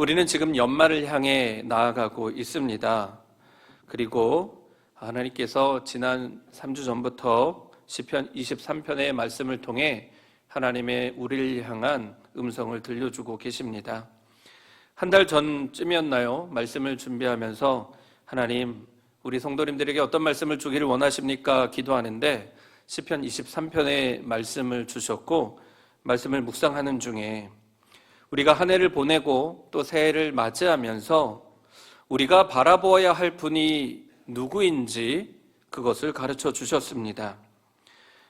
우리는 지금 연말을 향해 나아가고 있습니다. 그리고 하나님께서 지난 3주 전부터 시편 23편의 말씀을 통해 하나님의 우리를 향한 음성을 들려주고 계십니다. 한 달 전쯤이었나요? 말씀을 준비하면서 하나님, 우리 성도님들에게 어떤 말씀을 주기를 원하십니까? 기도하는데 시편 23편의 말씀을 주셨고, 말씀을 묵상하는 중에 우리가 한 해를 보내고 또 새해를 맞이하면서 우리가 바라보아야 할 분이 누구인지 그것을 가르쳐 주셨습니다.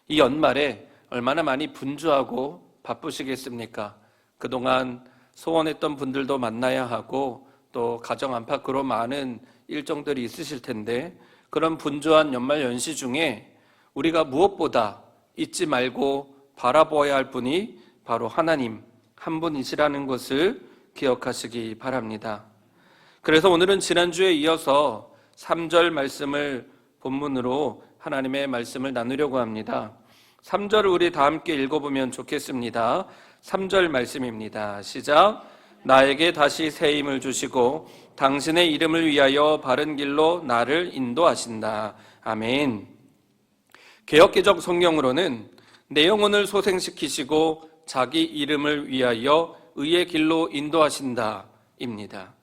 이 연말에 얼마나 많이 분주하고 바쁘시겠습니까? 그동안 소원했던 분들도 만나야 하고 또 가정 안팎으로 많은 일정들이 있으실 텐데, 그런 분주한 연말 연시 중에 우리가 무엇보다 잊지 말고 바라보아야 할 분이 바로 하나님 한 분이시라는 것을 기억하시기 바랍니다. 그래서 오늘은 지난주에 이어서 3절 말씀을 본문으로 하나님의 말씀을 나누려고 합니다. 3절을 우리 다 함께 읽어보면 좋겠습니다. 3절 말씀입니다. 시작. 나에게 다시 새 힘을 주시고 당신의 이름을 위하여 바른 길로 나를 인도하신다. 아멘. 개역개정 성경으로는 내 영혼을 소생시키시고 자기 이름을 위하여 의의 길로 인도하신다 입니다.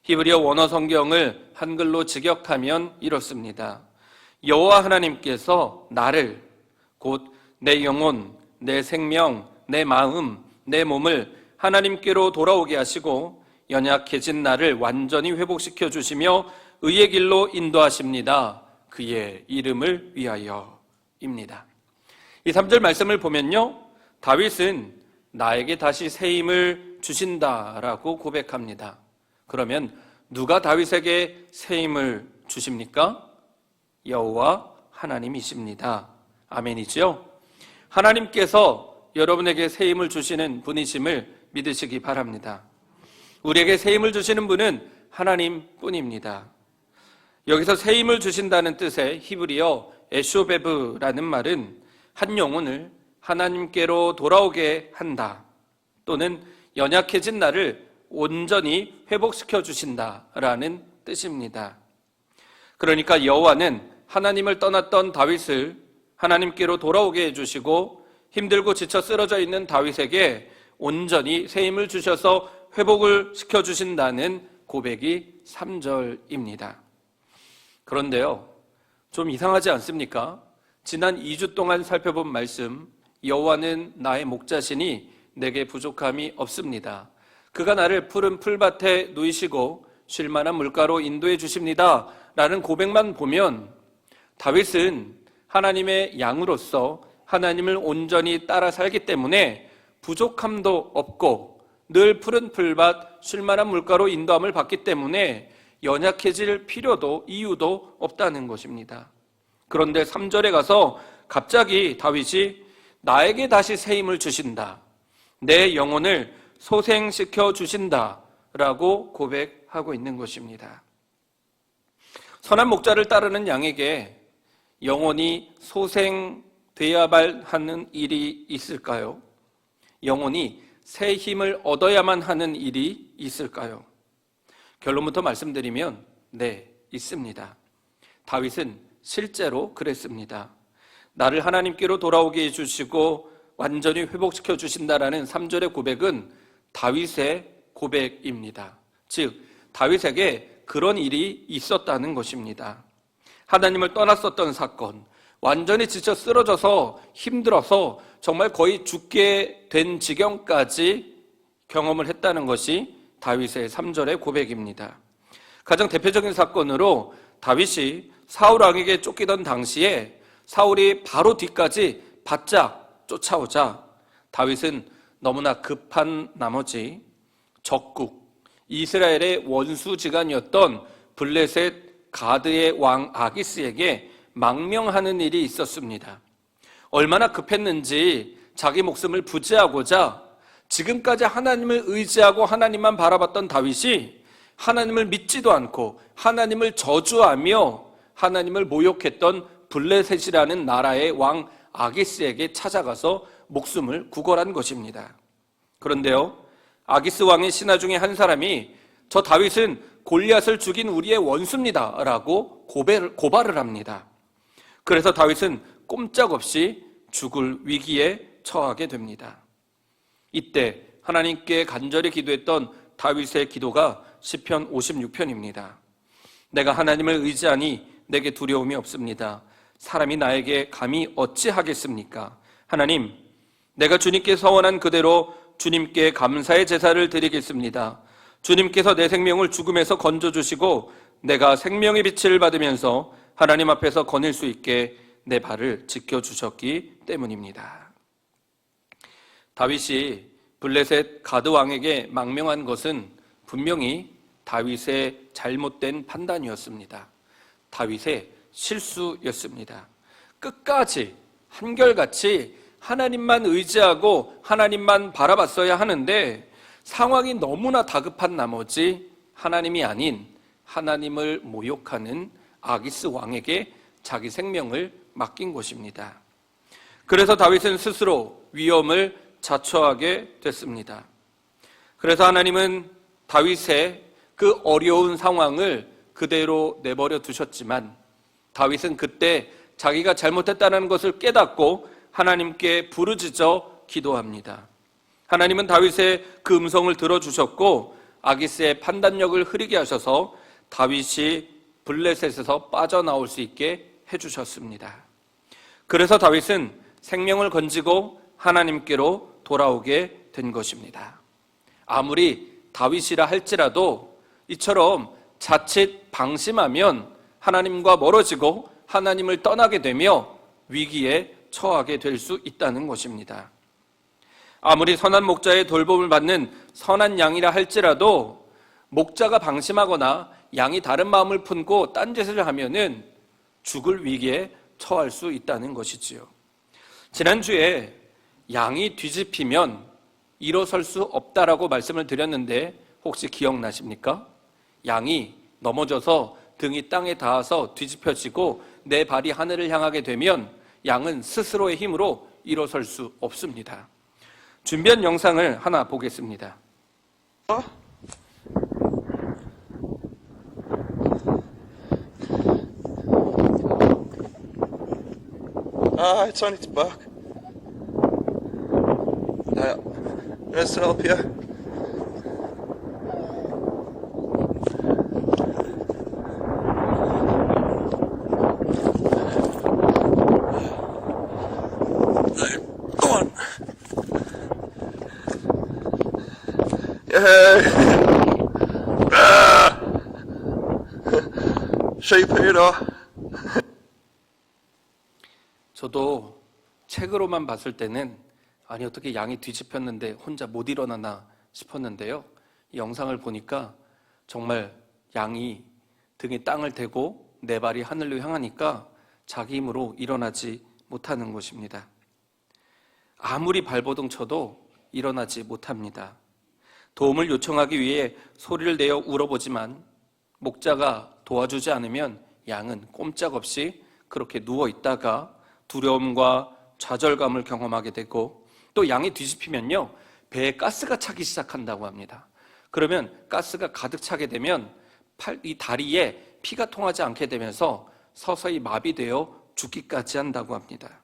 히브리어 원어 성경을 한글로 직역하면 이렇습니다. 여호와 하나님께서 나를, 곧 내 영혼, 내 생명, 내 마음, 내 몸을 하나님께로 돌아오게 하시고 연약해진 나를 완전히 회복시켜 주시며 의의 길로 인도하십니다. 그의 이름을 위하여 입니다. 이 3절 말씀을 보면요, 다윗은 나에게 다시 새 힘을 주신다라고 고백합니다. 그러면 누가 다윗에게 새 힘을 주십니까? 여호와 하나님이십니다. 아멘이죠? 하나님께서 여러분에게 새 힘을 주시는 분이심을 믿으시기 바랍니다. 우리에게 새 힘을 주시는 분은 하나님뿐입니다. 여기서 새 힘을 주신다는 뜻의 히브리어 에쇼베브라는 말은 한 영혼을 하나님께로 돌아오게 한다, 또는 연약해진 나를 온전히 회복시켜 주신다라는 뜻입니다. 그러니까 여호와는 하나님을 떠났던 다윗을 하나님께로 돌아오게 해주시고 힘들고 지쳐 쓰러져 있는 다윗에게 온전히 새 힘을 주셔서 회복을 시켜주신다는 고백이 3절입니다. 그런데요, 좀 이상하지 않습니까? 지난 2주 동안 살펴본 말씀, 여호와는 나의 목자시니 내게 부족함이 없습니다. 그가 나를 푸른 풀밭에 누이시고 쉴 만한 물가로 인도해 주십니다 라는 고백만 보면 다윗은 하나님의 양으로서 하나님을 온전히 따라 살기 때문에 부족함도 없고 늘 푸른 풀밭 쉴 만한 물가로 인도함을 받기 때문에 연약해질 필요도 이유도 없다는 것입니다. 그런데 3절에 가서 갑자기 다윗이 나에게 다시 새 힘을 주신다, 내 영혼을 소생시켜 주신다 라고 고백하고 있는 것입니다. 선한 목자를 따르는 양에게 영혼이 소생되어야만 하는 일이 있을까요? 영혼이 새 힘을 얻어야만 하는 일이 있을까요? 결론부터 말씀드리면 네, 있습니다. 다윗은 실제로 그랬습니다. 나를 하나님께로 돌아오게 해주시고 완전히 회복시켜 주신다라는 3절의 고백은 다윗의 고백입니다. 즉, 다윗에게 그런 일이 있었다는 것입니다. 하나님을 떠났었던 사건, 완전히 지쳐 쓰러져서 힘들어서 정말 거의 죽게 된 지경까지 경험을 했다는 것이 다윗의 3절의 고백입니다. 가장 대표적인 사건으로 다윗이 사울 왕에게 쫓기던 당시에 사울이 바로 뒤까지 바짝 쫓아오자 다윗은 너무나 급한 나머지 적국, 이스라엘의 원수지간이었던 블레셋 가드의 왕 아기스에게 망명하는 일이 있었습니다. 얼마나 급했는지 자기 목숨을 부지하고자 지금까지 하나님을 의지하고 하나님만 바라봤던 다윗이 하나님을 믿지도 않고 하나님을 저주하며 하나님을 모욕했던 블레셋이라는 나라의 왕 아기스에게 찾아가서 목숨을 구걸한 것입니다. 그런데요, 아기스 왕의 신하 중에 한 사람이 저 다윗은 골리앗을 죽인 우리의 원수입니다 라고 고발을 합니다. 그래서 다윗은 꼼짝없이 죽을 위기에 처하게 됩니다. 이때 하나님께 간절히 기도했던 다윗의 기도가 시편 56편입니다. 내가 하나님을 의지하니 내게 두려움이 없습니다. 사람이 나에게 감히 어찌하겠습니까? 하나님, 내가 주님께 서원한 그대로 주님께 감사의 제사를 드리겠습니다. 주님께서 내 생명을 죽음에서 건져주시고 내가 생명의 빛을 받으면서 하나님 앞에서 거닐 수 있게 내 발을 지켜주셨기 때문입니다. 다윗이 블레셋 가드 왕에게 망명한 것은 분명히 다윗의 잘못된 판단이었습니다. 다윗의 실수였습니다. 끝까지 한결같이 하나님만 의지하고 하나님만 바라봤어야 하는데 상황이 너무나 다급한 나머지 하나님이 아닌 하나님을 모욕하는 아기스 왕에게 자기 생명을 맡긴 것입니다. 그래서 다윗은 스스로 위험을 자초하게 됐습니다. 그래서 하나님은 다윗의 그 어려운 상황을 그대로 내버려 두셨지만 다윗은 그때 자기가 잘못했다는 것을 깨닫고 하나님께 부르짖어 기도합니다. 하나님은 다윗의 그 음성을 들어주셨고 아기스의 판단력을 흐리게 하셔서 다윗이 블레셋에서 빠져나올 수 있게 해주셨습니다. 그래서 다윗은 생명을 건지고 하나님께로 돌아오게 된 것입니다. 아무리 다윗이라 할지라도 이처럼 자칫 방심하면 하나님과 멀어지고 하나님을 떠나게 되며 위기에 처하게 될 수 있다는 것입니다. 아무리 선한 목자의 돌봄을 받는 선한 양이라 할지라도 목자가 방심하거나 양이 다른 마음을 품고 딴짓을 하면은 죽을 위기에 처할 수 있다는 것이지요. 지난주에 양이 뒤집히면 일어설 수 없다라고 말씀을 드렸는데 혹시 기억나십니까? 양이 넘어져서 등이 땅에 닿아서 뒤집혀지고 내 발이 하늘을 향하게 되면 양은 스스로의 힘으로 일어설 수 없습니다. 준비한 영상을 하나 보겠습니다. It's on its back. Let's help you. Go on. Sheep eater. 저도 책으로만 봤을 때는 아니 어떻게 양이 뒤집혔는데 혼자 못 일어나나 싶었는데요. 이 영상을 보니까 정말 양이 등에 땅을 대고 네 발이 하늘로 향하니까 자기 힘으로 일어나지 못하는 것입니다. 아무리 발버둥 쳐도 일어나지 못합니다. 도움을 요청하기 위해 소리를 내어 울어보지만 목자가 도와주지 않으면 양은 꼼짝없이 그렇게 누워 있다가 두려움과 좌절감을 경험하게 되고 또 양이 뒤집히면요 배에 가스가 차기 시작한다고 합니다. 그러면 가스가 가득 차게 되면 이 다리에 피가 통하지 않게 되면서 서서히 마비되어 죽기까지 한다고 합니다.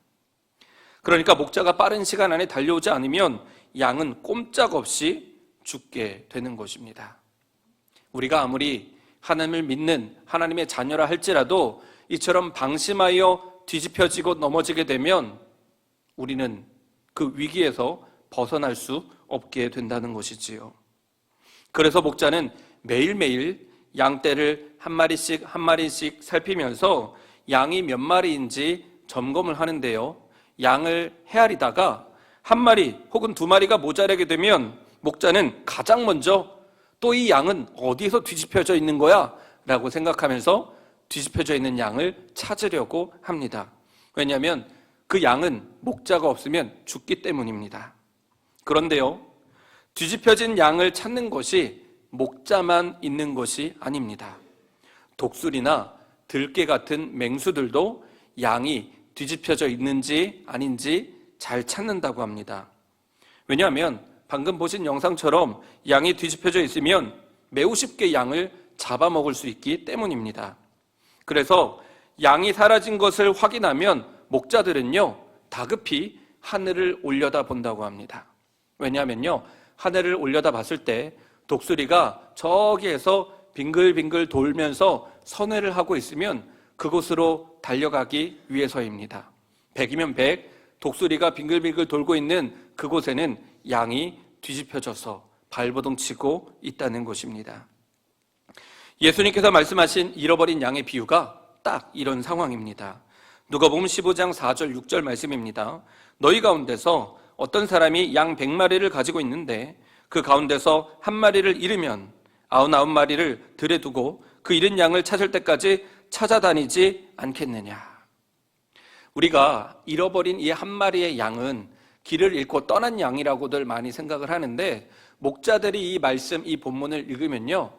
그러니까 목자가 빠른 시간 안에 달려오지 않으면 양은 꼼짝없이 죽게 되는 것입니다. 우리가 아무리 하나님을 믿는 하나님의 자녀라 할지라도 이처럼 방심하여 뒤집혀지고 넘어지게 되면 우리는 그 위기에서 벗어날 수 없게 된다는 것이지요. 그래서 목자는 매일매일 양떼를 한 마리씩 한 마리씩 살피면서 양이 몇 마리인지 점검을 하는데요. 양을 헤아리다가 한 마리 혹은 두 마리가 모자라게 되면 목자는 가장 먼저 또 이 양은 어디서 뒤집혀져 있는 거야? 라고 생각하면서 뒤집혀져 있는 양을 찾으려고 합니다. 왜냐하면 그 양은 목자가 없으면 죽기 때문입니다. 그런데요, 뒤집혀진 양을 찾는 것이 목자만 있는 것이 아닙니다. 독수리나 들개 같은 맹수들도 양이 뒤집혀져 있는지 아닌지 잘 찾는다고 합니다. 왜냐하면 방금 보신 영상처럼 양이 뒤집혀져 있으면 매우 쉽게 양을 잡아먹을 수 있기 때문입니다. 그래서 양이 사라진 것을 확인하면 목자들은요, 다급히 하늘을 올려다 본다고 합니다. 왜냐하면요, 하늘을 올려다 봤을 때 독수리가 저기에서 빙글빙글 돌면서 선회를 하고 있으면 그곳으로 달려가기 위해서입니다. 100이면 100, 독수리가 빙글빙글 돌고 있는 그곳에는 양이 뒤집혀져서 발버둥 치고 있다는 것입니다. 예수님께서 말씀하신 잃어버린 양의 비유가 딱 이런 상황입니다. 누가복음 15장 4절 6절 말씀입니다. 너희 가운데서 어떤 사람이 양 100마리를 가지고 있는데 그 가운데서 한 마리를 잃으면 99마리를 들에 두고 그 잃은 양을 찾을 때까지 찾아다니지 않겠느냐. 우리가 잃어버린 이 한 마리의 양은 길을 잃고 떠난 양이라고들 많이 생각을 하는데, 목자들이 이 말씀, 이 본문을 읽으면요,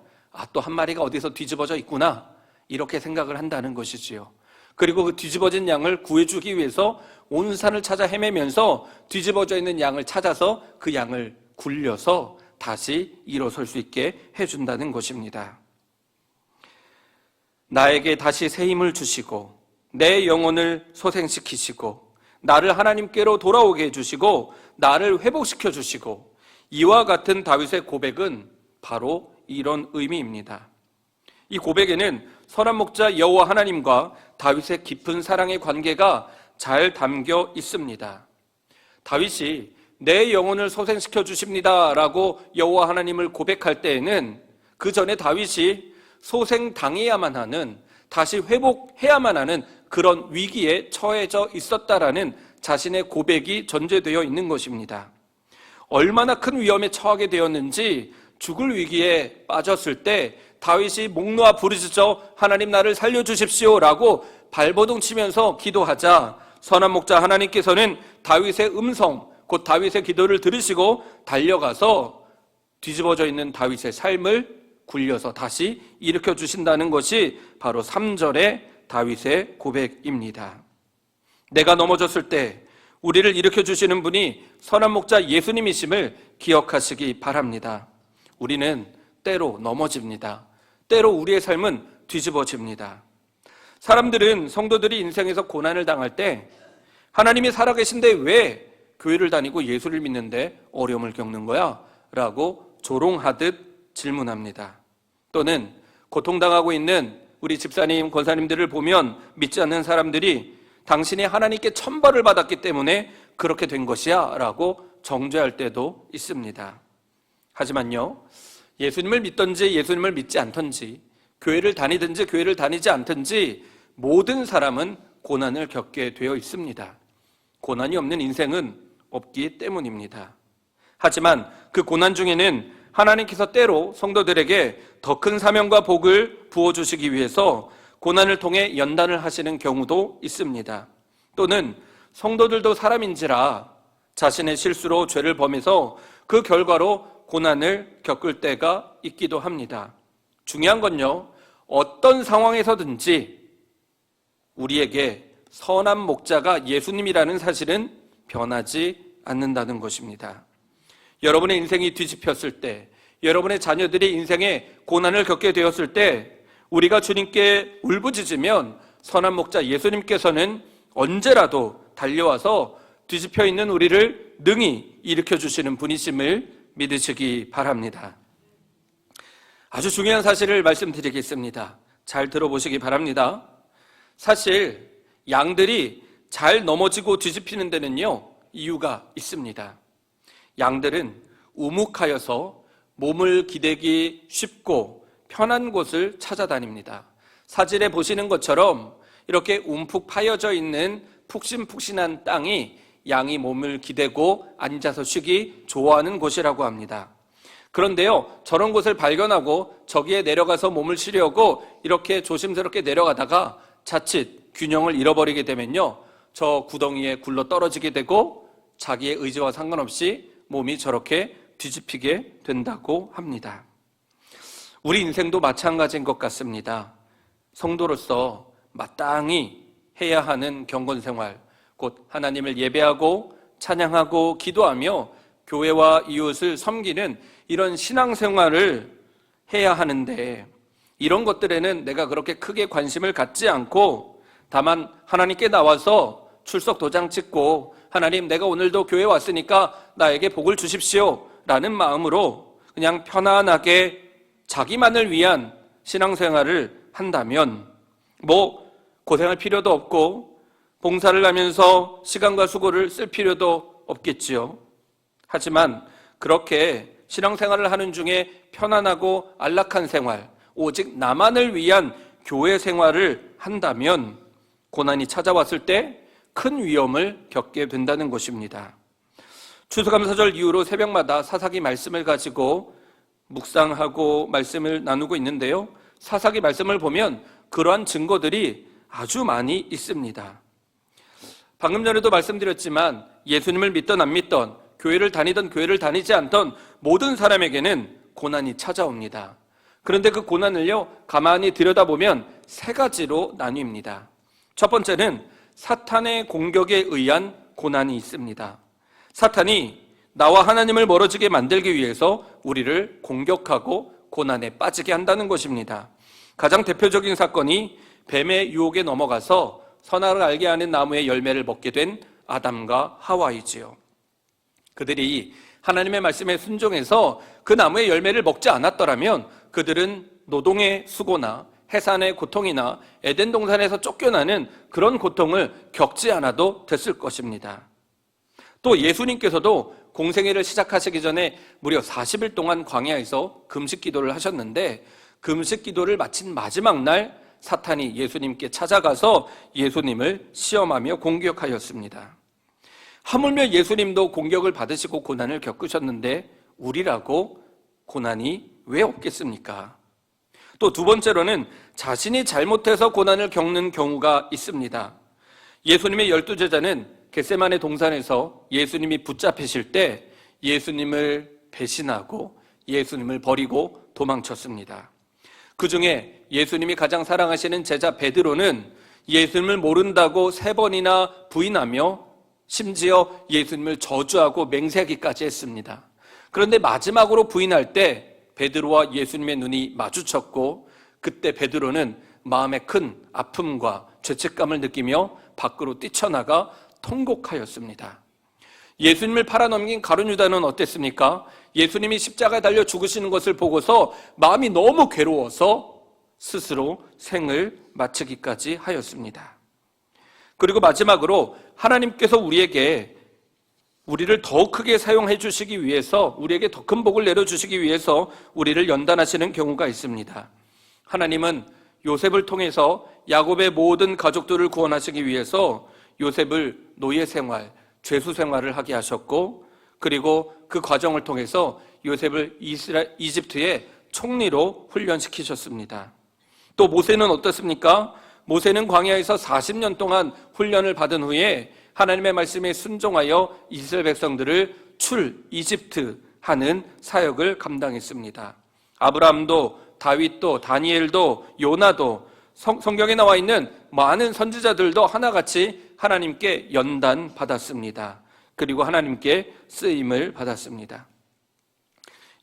또 한 마리가 어디서 뒤집어져 있구나, 이렇게 생각을 한다는 것이지요. 그리고 그 뒤집어진 양을 구해주기 위해서 온 산을 찾아 헤매면서 뒤집어져 있는 양을 찾아서 그 양을 굴려서 다시 일어설 수 있게 해준다는 것입니다. 나에게 다시 새 힘을 주시고 내 영혼을 소생시키시고 나를 하나님께로 돌아오게 해주시고 나를 회복시켜 주시고, 이와 같은 다윗의 고백은 바로 이런 의미입니다. 이 고백에는 선한 목자 여호와 하나님과 다윗의 깊은 사랑의 관계가 잘 담겨 있습니다. 다윗이 내 영혼을 소생시켜 주십니다 라고 여호와 하나님을 고백할 때에는 그 전에 다윗이 소생당해야만 하는, 다시 회복해야만 하는 그런 위기에 처해져 있었다라는 자신의 고백이 전제되어 있는 것입니다. 얼마나 큰 위험에 처하게 되었는지, 죽을 위기에 빠졌을 때 다윗이 목 놓아 부르짖어 하나님 나를 살려주십시오 라고 발버둥 치면서 기도하자 선한 목자 하나님께서는 다윗의 음성, 곧 다윗의 기도를 들으시고 달려가서 뒤집어져 있는 다윗의 삶을 굴려서 다시 일으켜 주신다는 것이 바로 3절의 다윗의 고백입니다. 내가 넘어졌을 때 우리를 일으켜 주시는 분이 선한 목자 예수님이심을 기억하시기 바랍니다. 우리는 때로 넘어집니다. 때로 우리의 삶은 뒤집어집니다. 사람들은, 성도들이 인생에서 고난을 당할 때 하나님이 살아계신데 왜 교회를 다니고 예수를 믿는데 어려움을 겪는 거야? 라고 조롱하듯 질문합니다. 또는 고통당하고 있는 우리 집사님, 권사님들을 보면 믿지 않는 사람들이 당신이 하나님께 천벌을 받았기 때문에 그렇게 된 것이야 라고 정죄할 때도 있습니다. 하지만요, 예수님을 믿든지 예수님을 믿지 않든지, 교회를 다니든지 교회를 다니지 않든지 모든 사람은 고난을 겪게 되어 있습니다. 고난이 없는 인생은 없기 때문입니다. 하지만 그 고난 중에는 하나님께서 때로 성도들에게 더 큰 사명과 복을 부어주시기 위해서 고난을 통해 연단을 하시는 경우도 있습니다. 또는 성도들도 사람인지라 자신의 실수로 죄를 범해서 그 결과로 고난을 겪을 때가 있기도 합니다. 중요한 건요, 어떤 상황에서든지 우리에게 선한 목자가 예수님이라는 사실은 변하지 않는다는 것입니다. 여러분의 인생이 뒤집혔을 때, 여러분의 자녀들이 인생에 고난을 겪게 되었을 때 우리가 주님께 울부짖으면 선한 목자 예수님께서는 언제라도 달려와서 뒤집혀 있는 우리를 능히 일으켜 주시는 분이심을 믿으시기 바랍니다. 아주 중요한 사실을 말씀드리겠습니다. 잘 들어보시기 바랍니다. 사실 양들이 잘 넘어지고 뒤집히는 데는요, 이유가 있습니다. 양들은 우묵하여서 몸을 기대기 쉽고 편한 곳을 찾아다닙니다. 사진에 보시는 것처럼 이렇게 움푹 파여져 있는 푹신푹신한 땅이 양이 몸을 기대고 앉아서 쉬기 좋아하는 곳이라고 합니다. 그런데요, 저런 곳을 발견하고 저기에 내려가서 몸을 쉬려고 이렇게 조심스럽게 내려가다가 자칫 균형을 잃어버리게 되면요, 저 구덩이에 굴러 떨어지게 되고 자기의 의지와 상관없이 몸이 저렇게 뒤집히게 된다고 합니다. 우리 인생도 마찬가지인 것 같습니다. 성도로서 마땅히 해야 하는 경건생활, 곧 하나님을 예배하고 찬양하고 기도하며 교회와 이웃을 섬기는 이런 신앙생활을 해야 하는데, 이런 것들에는 내가 그렇게 크게 관심을 갖지 않고 다만 하나님께 나와서 출석 도장 찍고, 하나님 내가 오늘도 교회 왔으니까 나에게 복을 주십시오 라는 마음으로 그냥 편안하게 자기만을 위한 신앙생활을 한다면 뭐 고생할 필요도 없고 봉사를 하면서 시간과 수고를 쓸 필요도 없겠지요. 하지만 그렇게 신앙생활을 하는 중에 편안하고 안락한 생활, 오직 나만을 위한 교회 생활을 한다면 고난이 찾아왔을 때 큰 위험을 겪게 된다는 것입니다. 추수감사절 이후로 새벽마다 사사기 말씀을 가지고 묵상하고 말씀을 나누고 있는데요, 사사기 말씀을 보면 그러한 증거들이 아주 많이 있습니다. 방금 전에도 말씀드렸지만 예수님을 믿던 안 믿던, 교회를 다니던 교회를 다니지 않던 모든 사람에게는 고난이 찾아옵니다. 그런데 그 고난을요, 가만히 들여다보면 세 가지로 나뉩니다. 첫 번째는 사탄의 공격에 의한 고난이 있습니다. 사탄이 나와 하나님을 멀어지게 만들기 위해서 우리를 공격하고 고난에 빠지게 한다는 것입니다. 가장 대표적인 사건이 뱀의 유혹에 넘어가서 선악을 알게 하는 나무의 열매를 먹게 된 아담과 하와이지요. 그들이 하나님의 말씀에 순종해서 그 나무의 열매를 먹지 않았더라면 그들은 노동의 수고나 해산의 고통이나 에덴 동산에서 쫓겨나는 그런 고통을 겪지 않아도 됐을 것입니다. 또 예수님께서도 공생애를 시작하시기 전에 무려 40일 동안 광야에서 금식 기도를 하셨는데, 금식 기도를 마친 마지막 날 사탄이 예수님께 찾아가서 예수님을 시험하며 공격하였습니다. 하물며 예수님도 공격을 받으시고 고난을 겪으셨는데 우리라고 고난이 왜 없겠습니까? 또 두 번째로는 자신이 잘못해서 고난을 겪는 경우가 있습니다. 예수님의 12제자는 겟세마네 동산에서 예수님이 붙잡히실 때 예수님을 배신하고 예수님을 버리고 도망쳤습니다. 그 중에 예수님이 가장 사랑하시는 제자 베드로는 예수님을 모른다고 3번이나 부인하며 심지어 예수님을 저주하고 맹세하기까지 했습니다. 그런데 마지막으로 부인할 때 베드로와 예수님의 눈이 마주쳤고, 그때 베드로는 마음에 큰 아픔과 죄책감을 느끼며 밖으로 뛰쳐나가 통곡하였습니다. 예수님을 팔아넘긴 가룟 유다는 어땠습니까? 예수님이 십자가에 달려 죽으시는 것을 보고서 마음이 너무 괴로워서 스스로 생을 마치기까지 하였습니다. 그리고 마지막으로 하나님께서 우리를 더 크게 사용해 주시기 위해서, 우리에게 더 큰 복을 내려주시기 위해서 우리를 연단하시는 경우가 있습니다. 하나님은 요셉을 통해서 야곱의 모든 가족들을 구원하시기 위해서 요셉을 노예 생활, 죄수 생활을 하게 하셨고, 그리고 그 과정을 통해서 요셉을 이집트의 총리로 훈련시키셨습니다. 또 모세는 어떻습니까? 모세는 광야에서 40년 동안 훈련을 받은 후에 하나님의 말씀에 순종하여 이스라엘 백성들을 이집트 하는 사역을 감당했습니다. 아브라함도, 다윗도, 다니엘도, 요나도, 성경에 나와 있는 많은 선지자들도 하나같이 하나님께 연단받았습니다. 그리고 하나님께 쓰임을 받았습니다.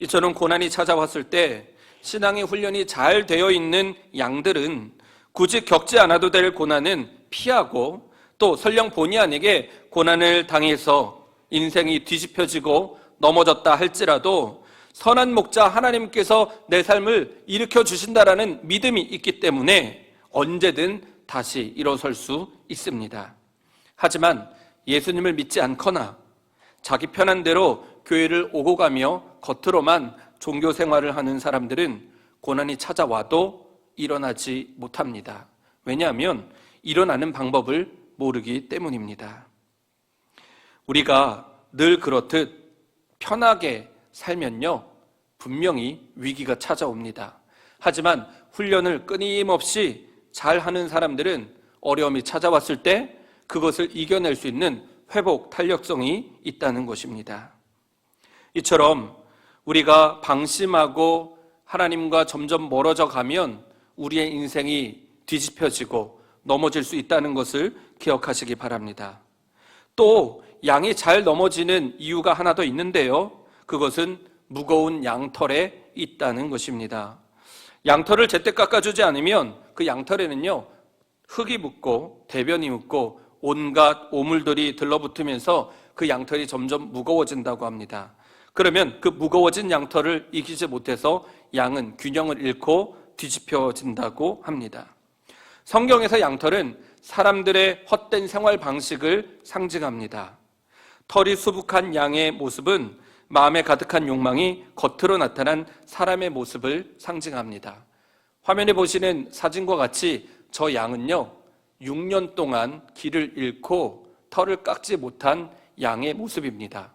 이처럼 고난이 찾아왔을 때 신앙의 훈련이 잘 되어 있는 양들은 굳이 겪지 않아도 될 고난은 피하고, 또 설령 본의 아니게 고난을 당해서 인생이 뒤집혀지고 넘어졌다 할지라도 선한 목자 하나님께서 내 삶을 일으켜 주신다라는 믿음이 있기 때문에 언제든 다시 일어설 수 있습니다. 하지만 예수님을 믿지 않거나 자기 편한 대로 교회를 오고 가며 겉으로만 종교 생활을 하는 사람들은 고난이 찾아와도 일어나지 못합니다. 왜냐하면 일어나는 방법을 모르기 때문입니다. 우리가 늘 그렇듯 편하게 살면요, 분명히 위기가 찾아옵니다. 하지만 훈련을 끊임없이 잘하는 사람들은 어려움이 찾아왔을 때 그것을 이겨낼 수 있는 회복 탄력성이 있다는 것입니다. 이처럼 우리가 방심하고 하나님과 점점 멀어져 가면 우리의 인생이 뒤집혀지고 넘어질 수 있다는 것을 기억하시기 바랍니다. 또 양이 잘 넘어지는 이유가 하나 더 있는데요. 그것은 무거운 양털에 있다는 것입니다. 양털을 제때 깎아주지 않으면 그 양털에는요, 흙이 묻고 대변이 묻고 온갖 오물들이 들러붙으면서 그 양털이 점점 무거워진다고 합니다. 그러면 그 무거워진 양털을 이기지 못해서 양은 균형을 잃고 뒤집혀진다고 합니다. 성경에서 양털은 사람들의 헛된 생활 방식을 상징합니다. 털이 수북한 양의 모습은 마음에 가득한 욕망이 겉으로 나타난 사람의 모습을 상징합니다. 화면에 보시는 사진과 같이 저 양은요, 6년 동안 길을 잃고 털을 깎지 못한 양의 모습입니다.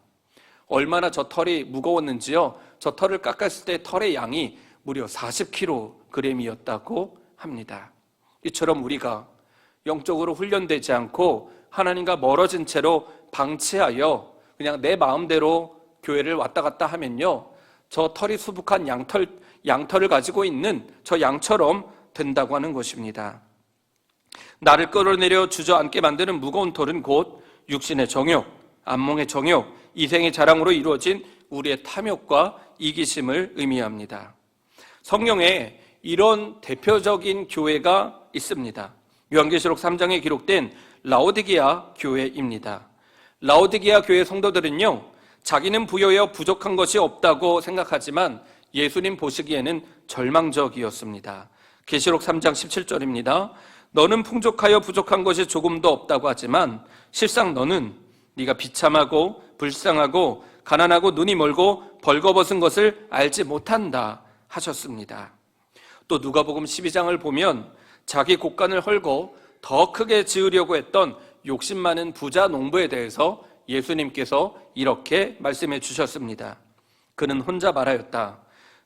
얼마나 저 털이 무거웠는지요. 저 털을 깎았을 때 털의 양이 무려 40kg이었다고 합니다. 이처럼 우리가 영적으로 훈련되지 않고 하나님과 멀어진 채로 방치하여 그냥 내 마음대로 교회를 왔다 갔다 하면요, 저 털이 수북한 양털을 가지고 있는 저 양처럼 된다고 하는 것입니다. 나를 끌어내려 주저앉게 만드는 무거운 털은 곧 육신의 정욕, 안목의 정욕, 이생의 자랑으로 이루어진 우리의 탐욕과 이기심을 의미합니다. 성경에 이런 대표적인 교회가 있습니다. 요한계시록 3장에 기록된 라오디게아 교회입니다. 라오디게아 교회 성도들은요, 자기는 부여여 부족한 것이 없다고 생각하지만 예수님 보시기에는 절망적이었습니다. 계시록 3장 17절입니다. 너는 풍족하여 부족한 것이 조금도 없다고 하지만 실상 너는 네가 비참하고 불쌍하고 가난하고 눈이 멀고 벌거벗은 것을 알지 못한다 하셨습니다. 또 누가복음 12장을 보면 자기 곳간을 헐고 더 크게 지으려고 했던 욕심 많은 부자 농부에 대해서 예수님께서 이렇게 말씀해 주셨습니다. 그는 혼자 말하였다.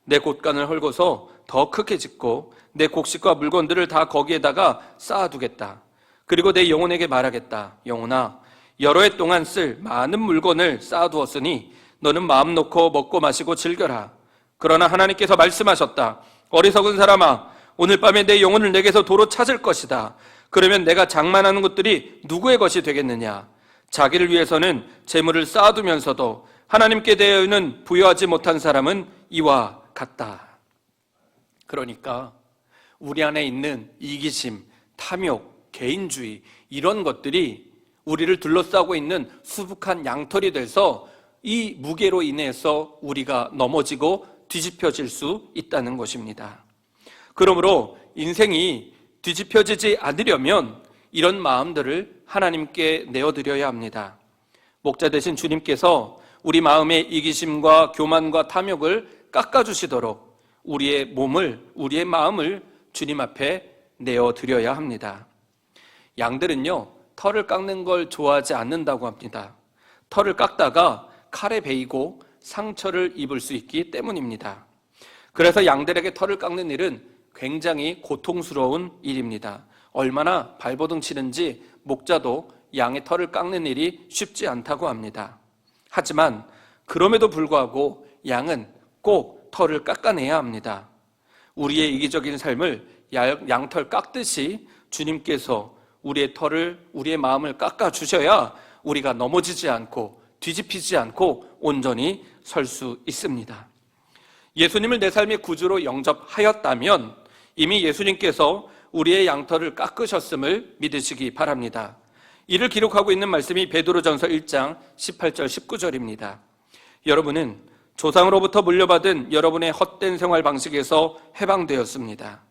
내 곳간을 헐고서 더 크게 짓고 내 곡식과 물건들을 다 거기에다가 쌓아두겠다. 그리고 내 영혼에게 말하겠다. 영혼아, 여러 해 동안 쓸 많은 물건을 쌓아두었으니 너는 마음 놓고 먹고 마시고 즐겨라. 그러나 하나님께서 말씀하셨다. 어리석은 사람아, 오늘 밤에 내 영혼을 내게서 도로 찾을 것이다. 그러면 내가 장만하는 것들이 누구의 것이 되겠느냐? 자기를 위해서는 재물을 쌓아두면서도 하나님께 대하여는 부여하지 못한 사람은 이와 같다. 그러니까 우리 안에 있는 이기심, 탐욕, 개인주의, 이런 것들이 우리를 둘러싸고 있는 수북한 양털이 돼서 이 무게로 인해서 우리가 넘어지고 뒤집혀질 수 있다는 것입니다. 그러므로 인생이 뒤집혀지지 않으려면 이런 마음들을 하나님께 내어드려야 합니다. 목자 되신 주님께서 우리 마음의 이기심과 교만과 탐욕을 깎아주시도록 우리의 몸을, 우리의 마음을 주님 앞에 내어드려야 합니다. 양들은요, 털을 깎는 걸 좋아하지 않는다고 합니다. 털을 깎다가 칼에 베이고 상처를 입을 수 있기 때문입니다. 그래서 양들에게 털을 깎는 일은 굉장히 고통스러운 일입니다. 얼마나 발버둥 치는지 목자도 양의 털을 깎는 일이 쉽지 않다고 합니다. 하지만 그럼에도 불구하고 양은 꼭 털을 깎아내야 합니다. 우리의 이기적인 삶을 양털 깎듯이 주님께서 우리의 털을, 우리의 마음을 깎아주셔야 우리가 넘어지지 않고 뒤집히지 않고 온전히 설 수 있습니다. 예수님을 내 삶의 구주로 영접하였다면 이미 예수님께서 우리의 양털을 깎으셨음을 믿으시기 바랍니다. 이를 기록하고 있는 말씀이 베드로전서 1장 18절 19절입니다. 여러분은 조상으로부터 물려받은 여러분의 헛된 생활 방식에서 해방되었습니다.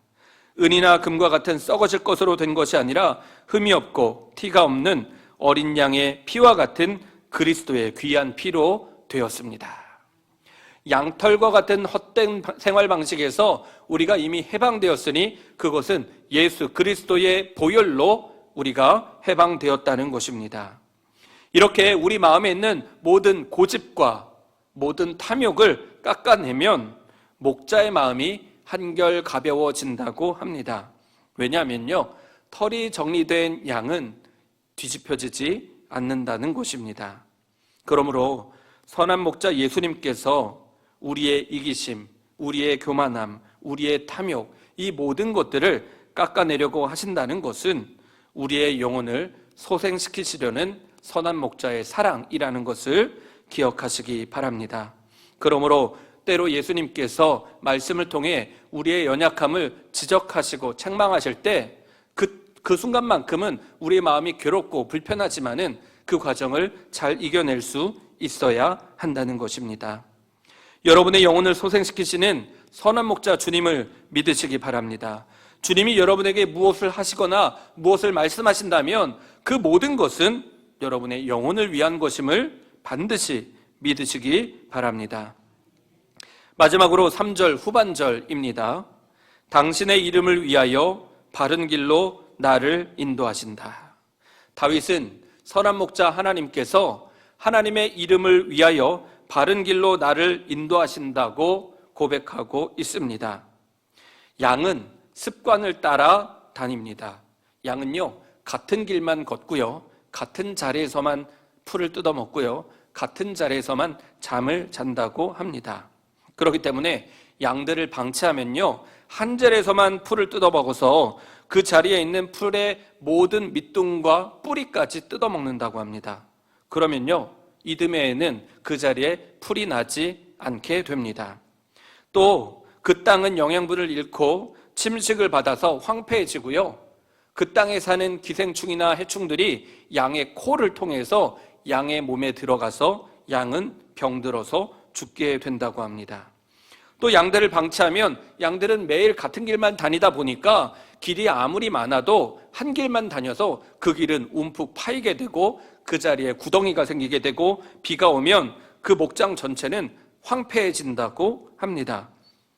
은이나 금과 같은 썩어질 것으로 된 것이 아니라 흠이 없고 티가 없는 어린 양의 피와 같은 그리스도의 귀한 피로 되었습니다. 양털과 같은 헛된 생활 방식에서 우리가 이미 해방되었으니 그것은 예수 그리스도의 보혈로 우리가 해방되었다는 것입니다. 이렇게 우리 마음에 있는 모든 고집과 모든 탐욕을 깎아내면 목자의 마음이 한결 가벼워진다고 합니다. 왜냐하면요, 털이 정리된 양은 뒤집혀지지 않는다는 것입니다. 그러므로 선한 목자 예수님께서 우리의 이기심, 우리의 교만함, 우리의 탐욕, 이 모든 것들을 깎아내려고 하신다는 것은 우리의 영혼을 소생시키시려는 선한 목자의 사랑이라는 것을 기억하시기 바랍니다. 그러므로 때로 예수님께서 말씀을 통해 우리의 연약함을 지적하시고 책망하실 때 그 순간만큼은 우리의 마음이 괴롭고 불편하지만은 그 과정을 잘 이겨낼 수 있어야 한다는 것입니다. 여러분의 영혼을 소생시키시는 선한 목자 주님을 믿으시기 바랍니다. 주님이 여러분에게 무엇을 하시거나 무엇을 말씀하신다면 그 모든 것은 여러분의 영혼을 위한 것임을 반드시 믿으시기 바랍니다. 마지막으로 3절 후반절입니다. 당신의 이름을 위하여 바른 길로 나를 인도하신다. 다윗은 선한 목자 하나님께서 하나님의 이름을 위하여 바른 길로 나를 인도하신다고 고백하고 있습니다. 양은 습관을 따라 다닙니다. 양은요, 같은 길만 걷고요, 같은 자리에서만 풀을 뜯어먹고요, 같은 자리에서만 잠을 잔다고 합니다. 그렇기 때문에 양들을 방치하면요, 한 자리에서만 풀을 뜯어먹어서 그 자리에 있는 풀의 모든 밑둥과 뿌리까지 뜯어먹는다고 합니다. 그러면요, 이듬해에는 그 자리에 풀이 나지 않게 됩니다. 또 그 땅은 영양분을 잃고 침식을 받아서 황폐해지고요, 그 땅에 사는 기생충이나 해충들이 양의 코를 통해서 양의 몸에 들어가서 양은 병들어서 죽게 된다고 합니다. 또 양들을 방치하면 양들은 매일 같은 길만 다니다 보니까 길이 아무리 많아도 한 길만 다녀서 그 길은 움푹 파이게 되고 그 자리에 구덩이가 생기게 되고 비가 오면 그 목장 전체는 황폐해진다고 합니다.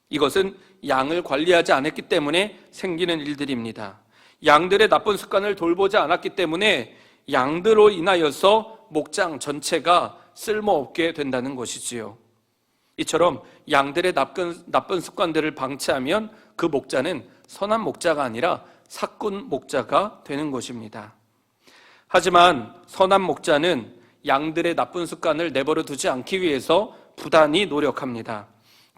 이것은 양을 관리하지 않았기 때문에 생기는 일들입니다. 양들의 나쁜 습관을 돌보지 않았기 때문에 양들로 인하여서 목장 전체가 쓸모없게 된다는 것이지요. 이처럼 양들의 나쁜 습관들을 방치하면 그 목자는 선한 목자가 아니라 사꾼 목자가 되는 것입니다. 하지만 선한 목자는 양들의 나쁜 습관을 내버려 두지 않기 위해서 부단히 노력합니다.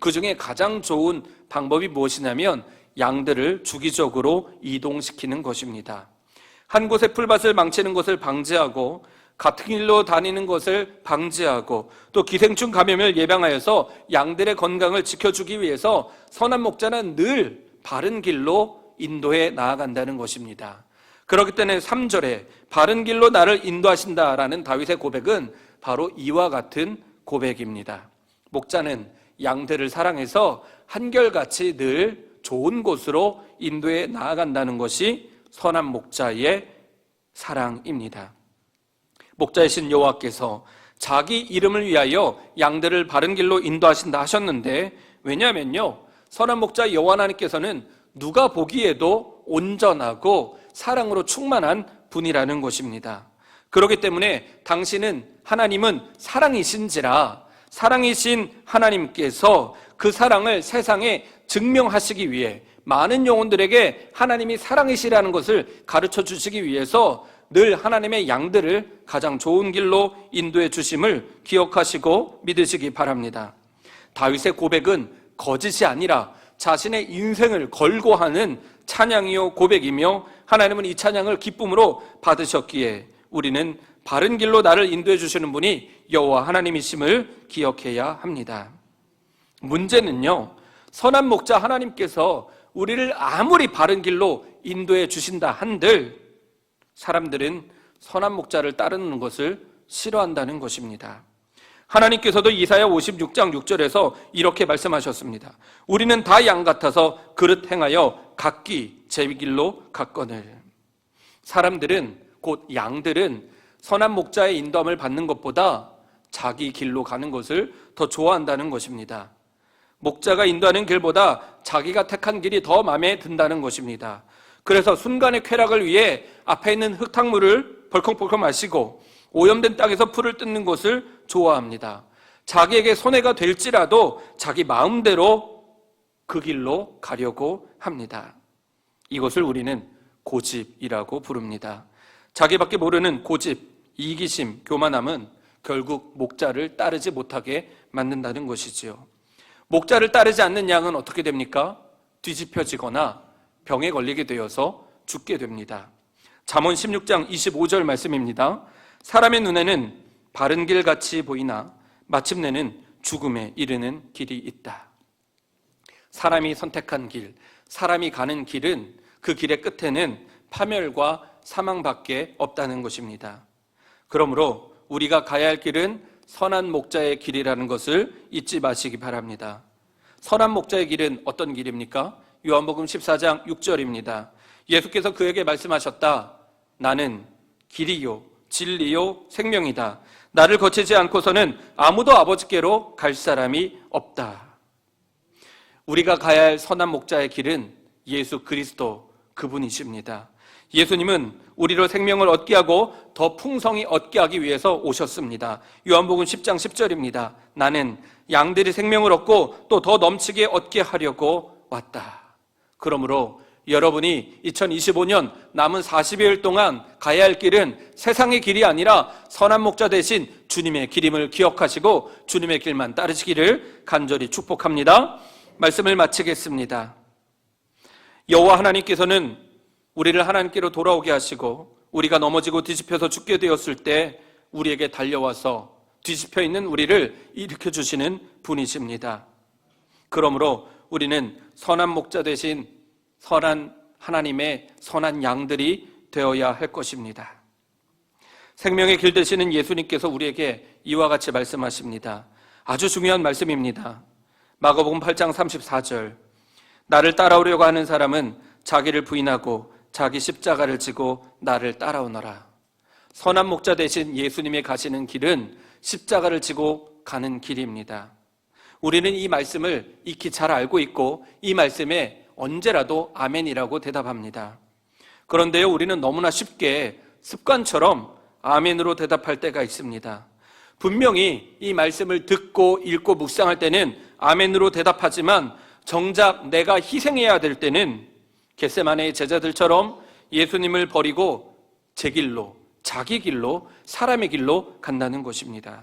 그 중에 가장 좋은 방법이 무엇이냐면 양들을 주기적으로 이동시키는 것입니다. 한 곳에 풀밭을 망치는 것을 방지하고 같은 길로 다니는 것을 방지하고 또 기생충 감염을 예방하여서 양들의 건강을 지켜주기 위해서 선한 목자는 늘 바른 길로 인도해 나아간다는 것입니다. 그렇기 때문에 3절에 바른 길로 나를 인도하신다라는 다윗의 고백은 바로 이와 같은 고백입니다. 목자는 양들을 사랑해서 한결같이 늘 좋은 곳으로 인도해 나아간다는 것이 선한 목자의 사랑입니다. 목자이신 여호와께서 자기 이름을 위하여 양들을 바른 길로 인도하신다 하셨는데, 왜냐하면요, 선한 목자 여호와 하나님께서는 누가 보기에도 온전하고 사랑으로 충만한 분이라는 것입니다. 그렇기 때문에 하나님은 사랑이신지라 사랑이신 하나님께서 그 사랑을 세상에 증명하시기 위해 많은 영혼들에게 하나님이 사랑이시라는 것을 가르쳐 주시기 위해서 늘 하나님의 양들을 가장 좋은 길로 인도해 주심을 기억하시고 믿으시기 바랍니다. 다윗의 고백은 거짓이 아니라 자신의 인생을 걸고 하는 찬양이요 고백이며, 하나님은 이 찬양을 기쁨으로 받으셨기에 우리는 바른 길로 나를 인도해 주시는 분이 여호와 하나님이심을 기억해야 합니다. 문제는요, 선한 목자 하나님께서 우리를 아무리 바른 길로 인도해 주신다 한들 사람들은 선한 목자를 따르는 것을 싫어한다는 것입니다. 하나님께서도 이사야 56장 6절에서 이렇게 말씀하셨습니다. 우리는 다 양 같아서 그릇 행하여 각기 제 길로 갔거늘. 사람들은, 곧 양들은 선한 목자의 인도함을 받는 것보다 자기 길로 가는 것을 더 좋아한다는 것입니다. 목자가 인도하는 길보다 자기가 택한 길이 더 마음에 든다는 것입니다. 그래서 순간의 쾌락을 위해 앞에 있는 흙탕물을 벌컥벌컥 마시고 오염된 땅에서 풀을 뜯는 것을 좋아합니다. 자기에게 손해가 될지라도 자기 마음대로 그 길로 가려고 합니다. 이것을 우리는 고집이라고 부릅니다. 자기밖에 모르는 고집, 이기심, 교만함은 결국 목자를 따르지 못하게 만든다는 것이지요. 목자를 따르지 않는 양은 어떻게 됩니까? 뒤집혀지거나 병에 걸리게 되어서 죽게 됩니다. 잠언 16장 25절 말씀입니다. 사람의 눈에는 바른 길 같이 보이나 마침내는 죽음에 이르는 길이 있다. 사람이 선택한 길, 사람이 가는 길은 그 길의 끝에는 파멸과 사망밖에 없다는 것입니다. 그러므로 우리가 가야 할 길은 선한 목자의 길이라는 것을 잊지 마시기 바랍니다. 선한 목자의 길은 어떤 길입니까? 요한복음 14장 6절입니다. 예수께서 그에게 말씀하셨다. 나는 길이요 진리요 생명이다. 나를 거치지 않고서는 아무도 아버지께로 갈 사람이 없다. 우리가 가야 할 선한 목자의 길은 예수 그리스도 그분이십니다. 예수님은 우리로 생명을 얻게 하고 더 풍성히 얻게 하기 위해서 오셨습니다. 요한복음 10장 10절입니다. 나는 양들이 생명을 얻고 또 더 넘치게 얻게 하려고 왔다. 그러므로 여러분이 2025년 남은 40여일 동안 가야 할 길은 세상의 길이 아니라 선한 목자 되신 주님의 길임을 기억하시고 주님의 길만 따르시기를 간절히 축복합니다. 말씀을 마치겠습니다. 여호와 하나님께서는 우리를 하나님께로 돌아오게 하시고 우리가 넘어지고 뒤집혀서 죽게 되었을 때 우리에게 달려와서 뒤집혀 있는 우리를 일으켜 주시는 분이십니다. 그러므로 우리는 선한 목자 되신 선한 하나님의 선한 양들이 되어야 할 것입니다. 생명의 길 되시는 예수님께서 우리에게 이와 같이 말씀하십니다. 아주 중요한 말씀입니다. 마가복음 8장 34절. 나를 따라오려고 하는 사람은 자기를 부인하고 자기 십자가를 지고 나를 따라오너라. 선한 목자 되신 예수님이 가시는 길은 십자가를 지고 가는 길입니다. 우리는 이 말씀을 익히 잘 알고 있고 이 말씀에 언제라도 아멘이라고 대답합니다. 그런데요, 우리는 너무나 쉽게 습관처럼 아멘으로 대답할 때가 있습니다. 분명히 이 말씀을 듣고 읽고 묵상할 때는 아멘으로 대답하지만 정작 내가 희생해야 될 때는 겟세마네의 제자들처럼 예수님을 버리고 제 길로, 자기 길로, 사람의 길로 간다는 것입니다.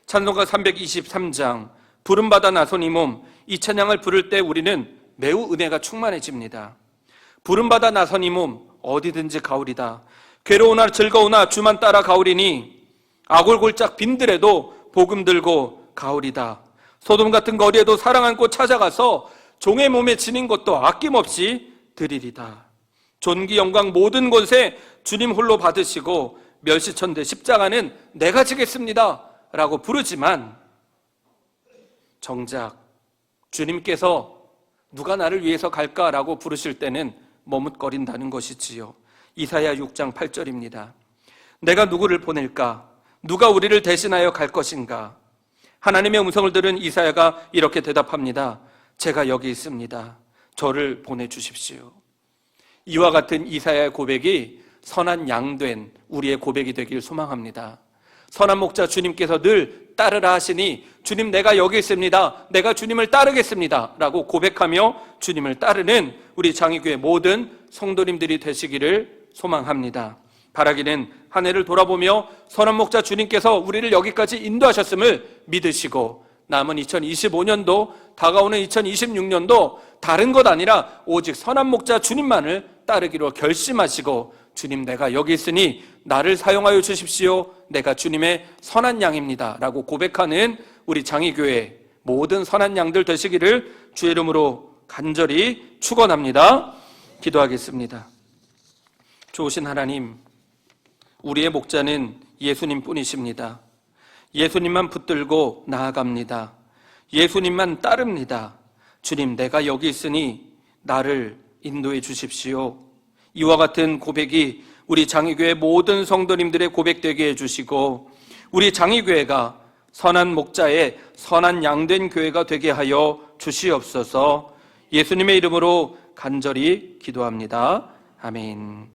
찬송가 323장 부름받아 나선 이 몸, 이 찬양을 부를 때 우리는 매우 은혜가 충만해집니다. 부름받아 나선 이 몸 어디든지 가오리다. 괴로우나 즐거우나 주만 따라 가오리니 아골골짝 빈들에도 복음 들고 가오리다. 소돔 같은 거리에도 사랑 안고 찾아가서 종의 몸에 지닌 것도 아낌없이 드리리다. 존귀 영광 모든 곳에 주님 홀로 받으시고 멸시천대 십자가는 내가 지겠습니다 라고 부르지만 정작 주님께서 누가 나를 위해서 갈까라고 부르실 때는 머뭇거린다는 것이지요. 이사야 6장 8절입니다. 내가 누구를 보낼까? 누가 우리를 대신하여 갈 것인가? 하나님의 음성을 들은 이사야가 이렇게 대답합니다. 제가 여기 있습니다. 저를 보내주십시오. 이와 같은 이사야의 고백이 선한 양된 우리의 고백이 되길 소망합니다. 선한 목자 주님께서 늘 따르라 하시니 주님 내가 여기 있습니다. 내가 주님을 따르겠습니다 라고 고백하며 주님을 따르는 우리 장의교회 모든 성도님들이 되시기를 소망합니다. 바라기는 한 해를 돌아보며 선한 목자 주님께서 우리를 여기까지 인도하셨음을 믿으시고 남은 2025년도 다가오는 2026년도 다른 것 아니라 오직 선한 목자 주님만을 따르기로 결심하시고 주님 내가 여기 있으니 나를 사용하여 주십시오. 내가 주님의 선한 양입니다 라고 고백하는 우리 장의교회 모든 선한 양들 되시기를 주의 이름으로 간절히 축원합니다. 기도하겠습니다. 좋으신 하나님, 우리의 목자는 예수님 뿐이십니다. 예수님만 붙들고 나아갑니다. 예수님만 따릅니다. 주님 내가 여기 있으니 나를 인도해 주십시오. 이와 같은 고백이 우리 장의교회 모든 성도님들의 고백되게 해주시고 우리 장의교회가 선한 목자의 선한 양된 교회가 되게 하여 주시옵소서. 예수님의 이름으로 간절히 기도합니다. 아멘.